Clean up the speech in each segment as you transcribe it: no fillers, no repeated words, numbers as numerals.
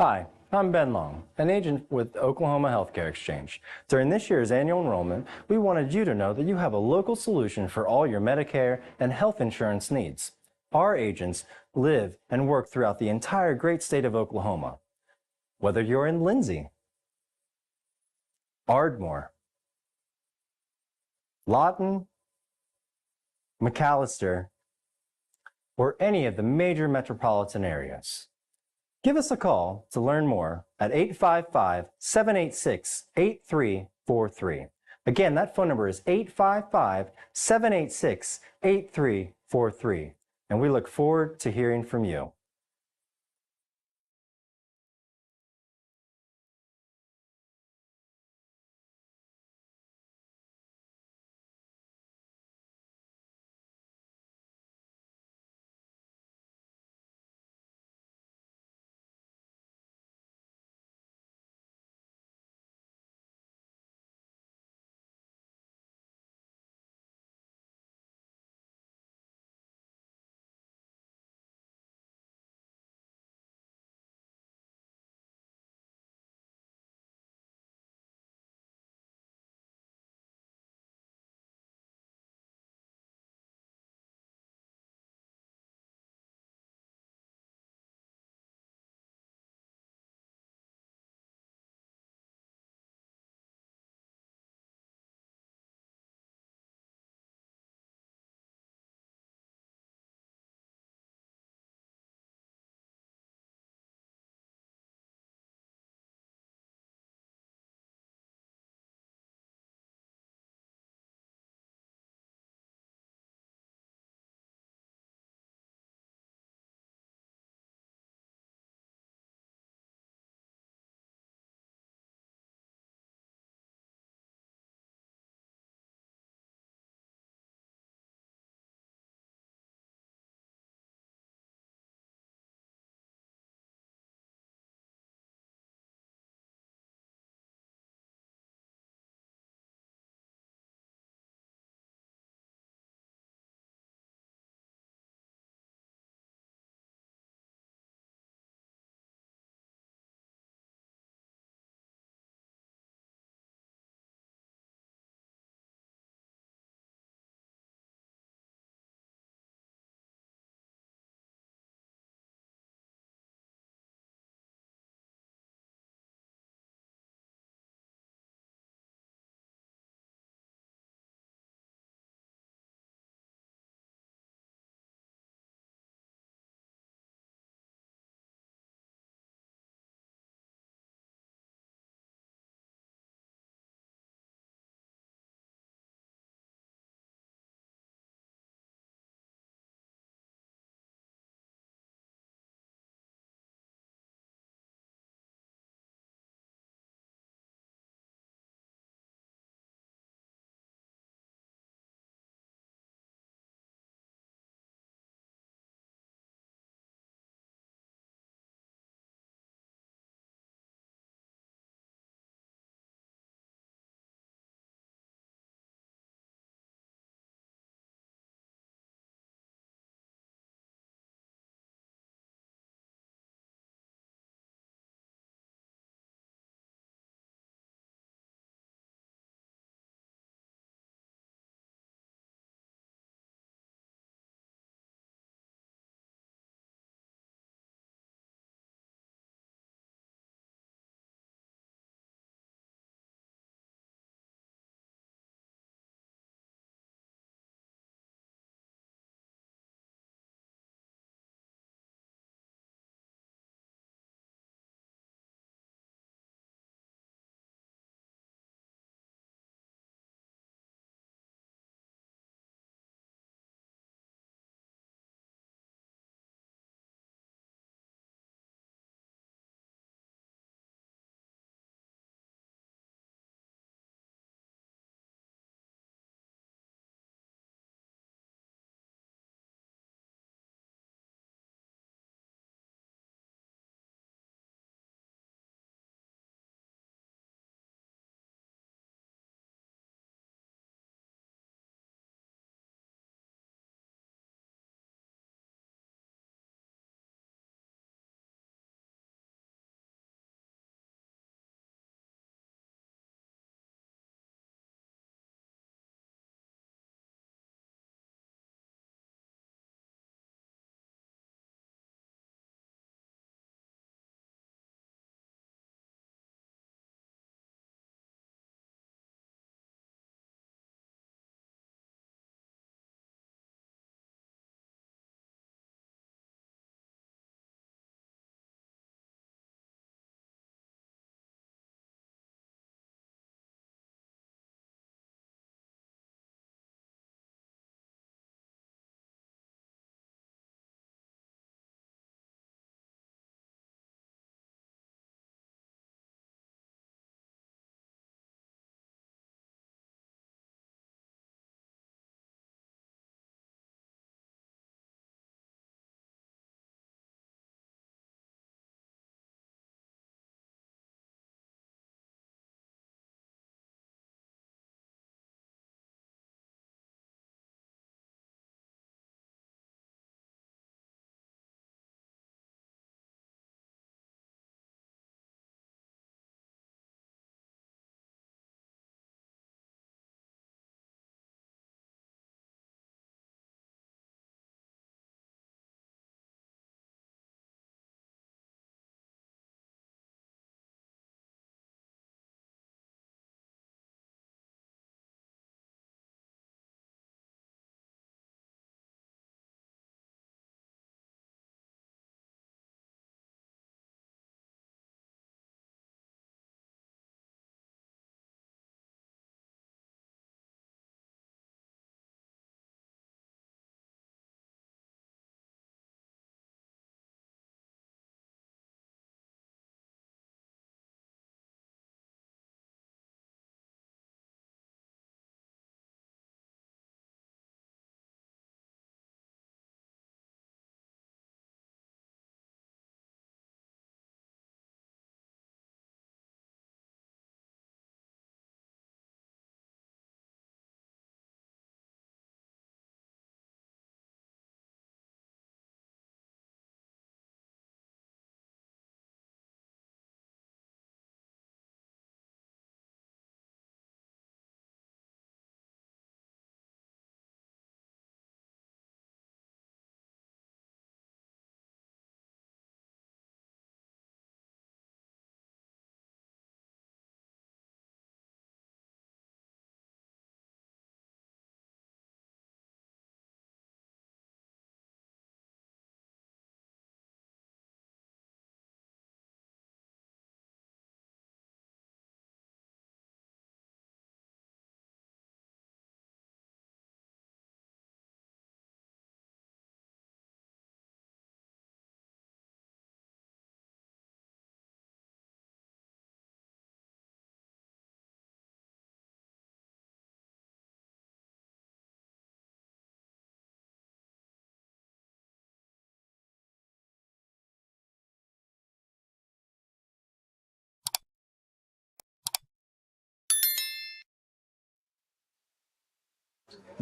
Hi, I'm Ben Long, an agent with Oklahoma Healthcare Exchange. During this year's annual enrollment, we wanted you to know that you have a local solution for all your Medicare and health insurance needs. Our agents live and work throughout the entire great state of Oklahoma. Whether you're in Lindsay, Ardmore, Lawton, McAllister, or any of the major metropolitan areas. Give us a call to learn more at 855-786-8343. Again, that phone number is 855-786-8343. And we look forward to hearing from you.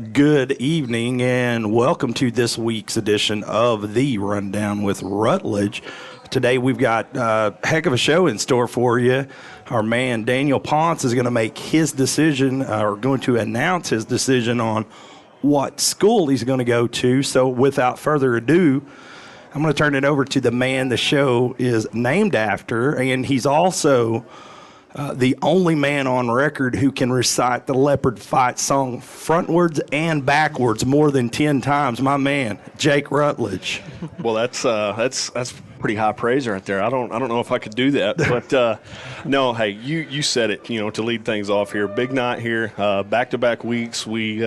Good evening and welcome to this week's edition of The Rundown with Rutledge. Today we've got a heck of a show in store for you. Our man Daniel Ponce is going to make his decision, or going to announce his decision on what school he's going to go to. So without further ado, I'm going to turn it over to the man the show is named after, and he's also the only man on record who can recite the Leopard Fight song frontwards and backwards more than 10 times. My man, Jake Rutledge. Well, that's pretty high praise right there. I don't know if I could do that, but no. Hey, you said it. To lead things off here, big night here. Back-to-back weeks. We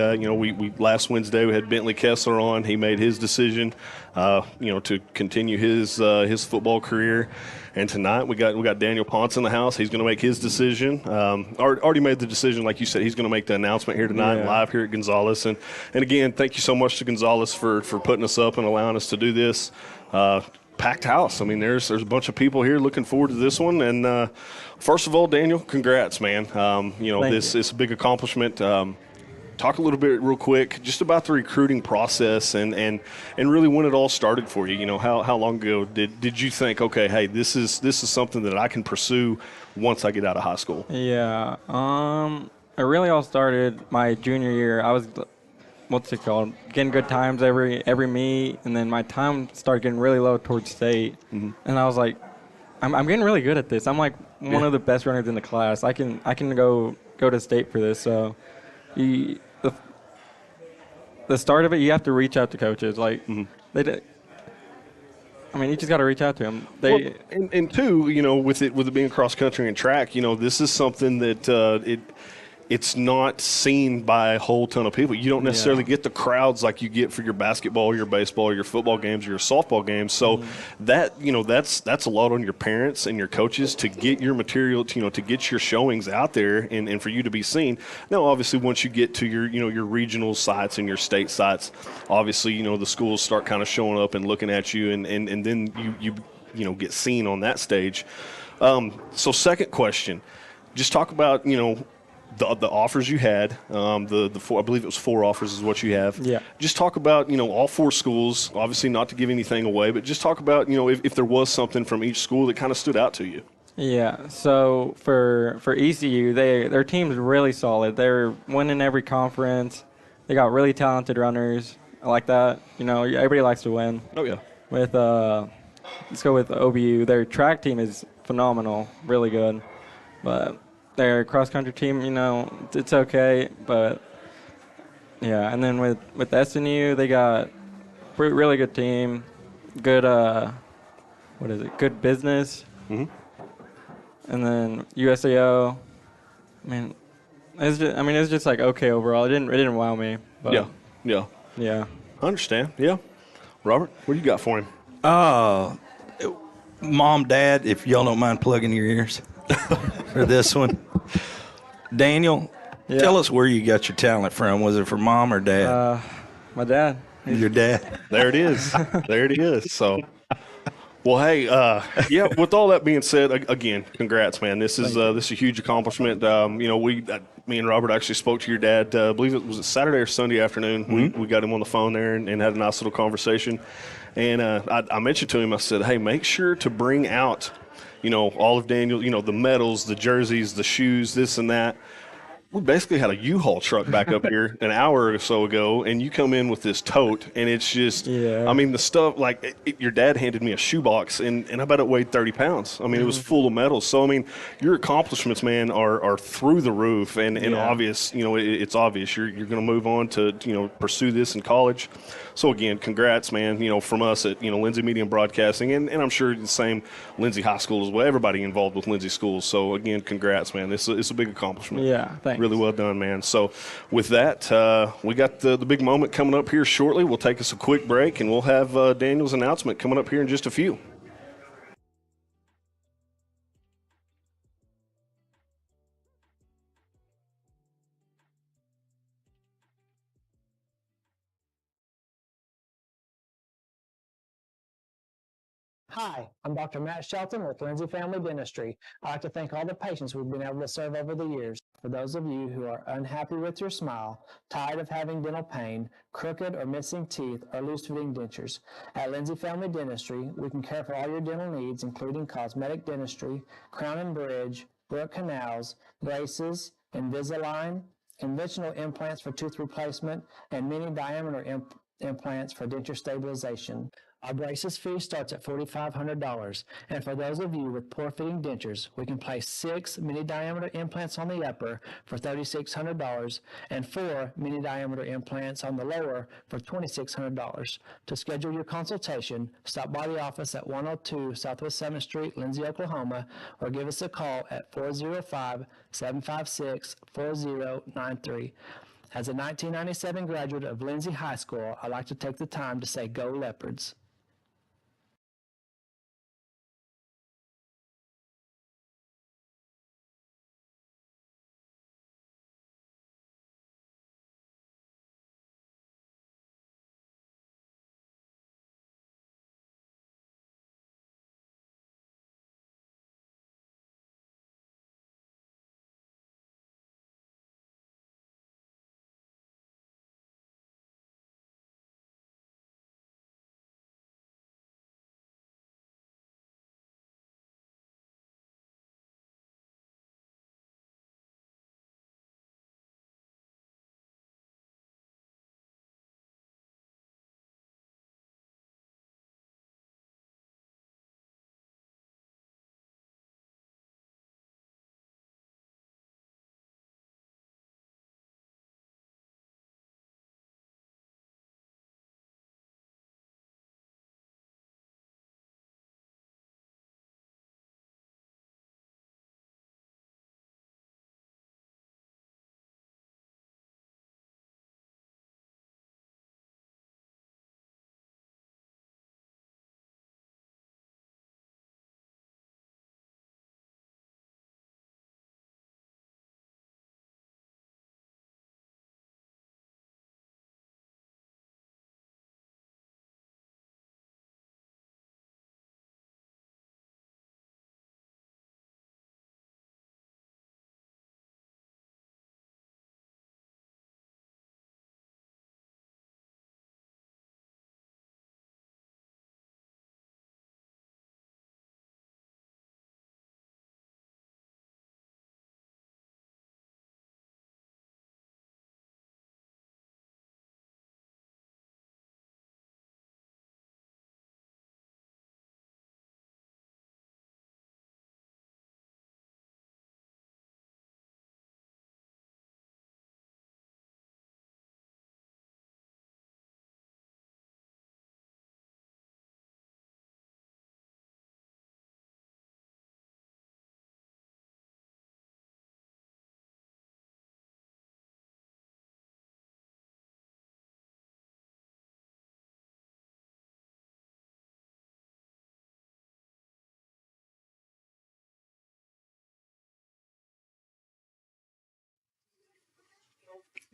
last Wednesday we had Bentley Kessler on. He made his decision, to continue his football career. And tonight we got Daniel Ponce in the house. He's going to make his decision. Already made the decision, like you said. He's going to make the announcement here tonight, live here at Gonzales. And again, thank you so much to Gonzales for putting us up and allowing us to do this. Packed house. I mean, there's a bunch of people here looking forward to this one. And first of all, Daniel, congrats, man. This is a big accomplishment. Talk a little bit real quick just about the recruiting process and really when it all started for you. How long ago did you think, okay, hey, this is something that I can pursue once I get out of high school? Yeah. It really all started my junior year. I was, getting good times every meet, and then my time started getting really low towards state. Mm-hmm. And I was like, I'm getting really good at this. I'm like one of the best runners in the class. I can go to state for this. So the start of it, you have to reach out to coaches. Like, you just got to reach out to them. And two, with it being cross country and track, this is something that it's not seen by a whole ton of people. You don't necessarily get the crowds like you get for your basketball, your baseball, your football games, or your softball games. So that's a lot on your parents and your coaches to get your material, to get your showings out there and for you to be seen. Now, obviously, once you get to your regional sites and your state sites, obviously, the schools start kind of showing up and looking at you, and then you get seen on that stage. So second question, just talk about, the offers you had, the four, I believe it was 4 offers is what you have. Yeah. Just talk about, all 4 schools, obviously not to give anything away, but just talk about, if there was something from each school that kind of stood out to you. Yeah. So for ECU, their team's really solid. They're winning every conference. They got really talented runners. I like that. Everybody likes to win. Oh, yeah. Let's go with OBU. Their track team is phenomenal, really good. But their cross-country team, it's okay, but yeah. And then with SNU, they got really good team, good good business. Mm-hmm. And then USAO, it's just like okay overall. It didn't wow me. But Yeah. I understand. Yeah. Robert, what do you got for him? Mom, Dad, if y'all don't mind plugging your ears for this one. Daniel, tell us where you got your talent from. Was it from Mom or Dad? My dad. Your dad. There it is. There it is. So, well, hey, with all that being said, again, congrats, man. This is a huge accomplishment. Me and Robert actually spoke to your dad, I believe it was Saturday or Sunday afternoon. Mm-hmm. We got him on the phone there and had a nice little conversation. And I mentioned to him, I said, hey, make sure to bring out, all of Daniel, the medals, the jerseys, the shoes, this and that. We basically had a U-Haul truck back up here an hour or so ago, and you come in with this tote, and it's just, the stuff, like, your dad handed me a shoebox, and I bet it weighed 30 pounds. It was full of metals. So, your accomplishments, man, are through the roof, and obvious, it's obvious. You're going to move on to, pursue this in college. So, again, congrats, man, from us at, Lindsay Media and Broadcasting, and I'm sure the same Lindsay High School as well, everybody involved with Lindsay Schools. So, again, congrats, man. It's a big accomplishment. Yeah, thanks. Really well done, man. So with that, we got the big moment coming up here shortly. We'll take us a quick break, and we'll have Daniel's announcement coming up here in just a few. Hi, I'm Dr. Matt Shelton with Lindsay Family Dentistry. I'd like to thank all the patients we've been able to serve over the years. For those of you who are unhappy with your smile, tired of having dental pain, crooked or missing teeth, or loose-fitting dentures, at Lindsay Family Dentistry, we can care for all your dental needs, including cosmetic dentistry, crown and bridge, root canals, braces, Invisalign, conventional implants for tooth replacement, and mini diameter implants for denture stabilization. Our braces fee starts at $4,500, and for those of you with poor-fitting dentures, we can place 6 mini-diameter implants on the upper for $3,600 and 4 mini-diameter implants on the lower for $2,600. To schedule your consultation, stop by the office at 102 Southwest 7th Street, Lindsay, Oklahoma, or give us a call at 405-756-4093. As a 1997 graduate of Lindsay High School, I'd like to take the time to say go Leopards.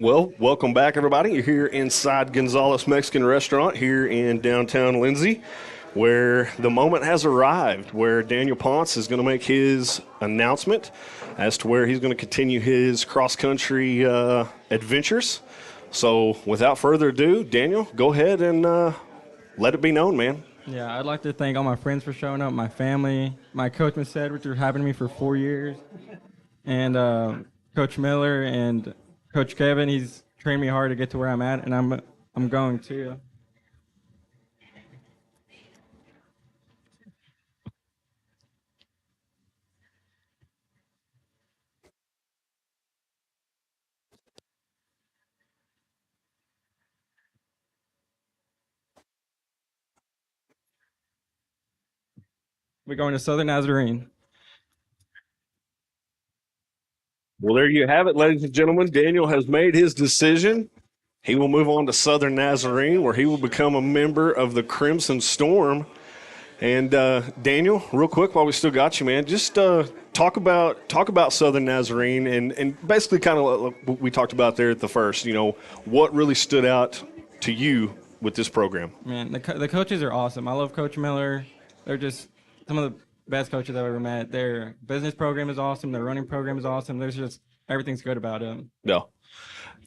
Well, welcome back, everybody. You're here inside Gonzalez Mexican Restaurant here in downtown Lindsay, where the moment has arrived where Daniel Ponce is going to make his announcement as to where he's going to continue his cross-country adventures. So without further ado, Daniel, go ahead and let it be known, man. Yeah, I'd like to thank all my friends for showing up, my family, my coach, Miss Edwards, for having me for 4 years, and Coach Miller and Coach Kevin. He's trained me hard to get to where I'm at, and I'm going to. We're going to Southern Nazarene. Well, there you have it, ladies and gentlemen. Daniel has made his decision. He will move on to Southern Nazarene, where he will become a member of the Crimson Storm. And Daniel, real quick, while we still got you, man, just talk about Southern Nazarene and basically kind of what we talked about there at the first. You know, what really stood out to you with this program? Man, the coaches are awesome. I love Coach Miller. they're just some of the best coaches I've ever met. Their business program is awesome. Their running program is awesome. There's just everything's good about them. Yeah.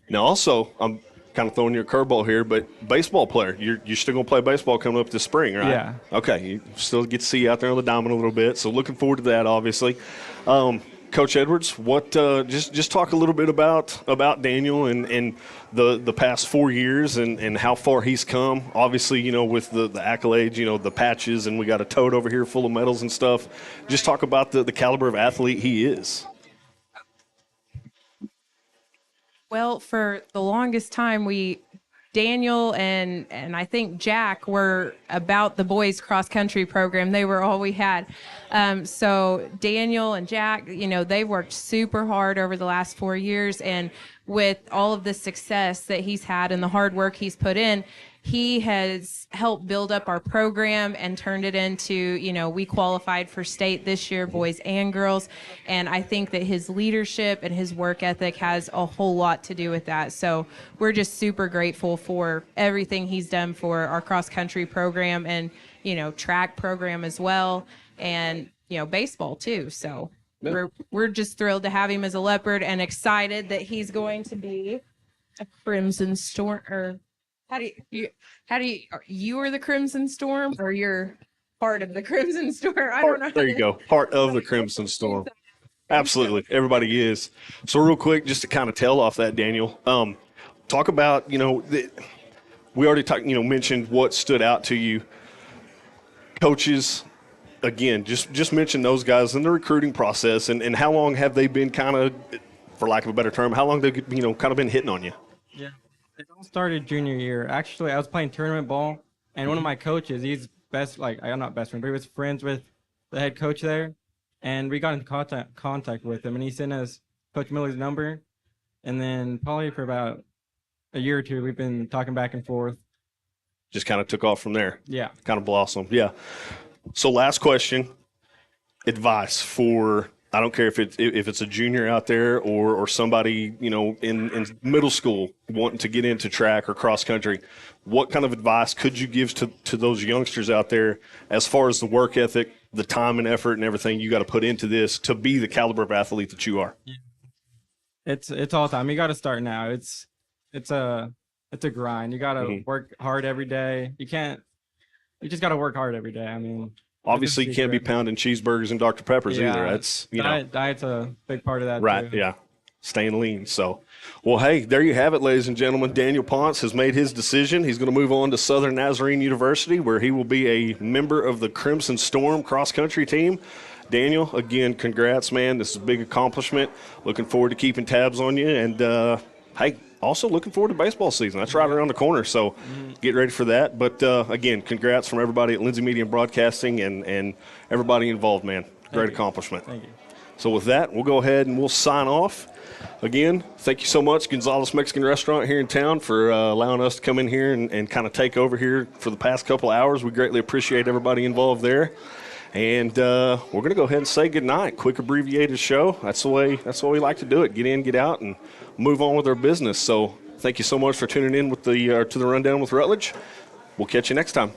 Now, also, I'm kind of throwing you a curveball here, but baseball player, you're still going to play baseball coming up this spring, right? Yeah. Okay. You still get to see you out there on the diamond a little bit, so looking forward to that, obviously. Coach Edwards, what just talk a little bit about Daniel and the past 4 years and how far he's come. Obviously, with the accolades, the patches, and we got a tote over here full of medals and stuff. Just talk about the caliber of athlete he is. Well, for the longest time, Daniel and I think Jack were about the boys cross country program. They were all we had. So Daniel and Jack, they worked super hard over the last 4 years, and with all of the success that he's had and the hard work he's put in, he has helped build up our program and turned it into, we qualified for state this year, boys and girls. And I think that his leadership and his work ethic has a whole lot to do with that. So we're just super grateful for everything he's done for our cross country program and, track program as well. And, baseball too. So we're just thrilled to have him as a Leopard and excited that he's going to be a Crimson Storm, or how do you are the Crimson Storm, or you're part of the Crimson Storm? I don't know. There you go. Part of the Crimson Storm. Absolutely. Everybody is. So real quick, just to kind of tail off that, Daniel, talk about, we already talked, mentioned what stood out to you. Coaches, again, just mention those guys in the recruiting process and how long have they been kind of, for lack of a better term, how long they've, kind of been hitting on you? Yeah. It all started junior year. Actually, I was playing tournament ball, and one of my coaches, he's I'm not best friend, but he was friends with the head coach there, and we got into contact with him, and he sent us Coach Miller's number, and then probably for about a year or two, we've been talking back and forth. Just kind of took off from there. Yeah. Kind of blossomed. Yeah. So last question, advice for – I don't care if it's a junior out there or somebody, in middle school wanting to get into track or cross country. What kind of advice could you give to those youngsters out there as far as the work ethic, the time and effort and everything you got to put into this to be the caliber of athlete that you are? It's all time. You got to start now. It's a grind. You got to work hard every day. You just got to work hard every day. I mean, obviously, you can't be pounding cheeseburgers and Dr. Peppers either. That's diet's a big part of that. Right? Too. Yeah, staying lean. So, well, hey, there you have it, ladies and gentlemen. Daniel Ponce has made his decision. He's going to move on to Southern Nazarene University, where he will be a member of the Crimson Storm cross country team. Daniel, again, congrats, man. This is a big accomplishment. Looking forward to keeping tabs on you, and hey. Also looking forward to baseball season. That's right around the corner, so get ready for that. But, again, congrats from everybody at Lindsay Media and Broadcasting and everybody involved, man. Great accomplishment. Thank you. So with that, we'll go ahead and we'll sign off. Again, thank you so much, Gonzalez Mexican Restaurant here in town, for allowing us to come in here and kind of take over here for the past couple of hours. We greatly appreciate everybody involved there. And we're going to go ahead and say goodnight. Quick abbreviated show. That's the way we like to do it. Get in, get out, and move on with our business. So thank you so much for tuning in with to the Rundown with Rutledge. We'll catch you next time.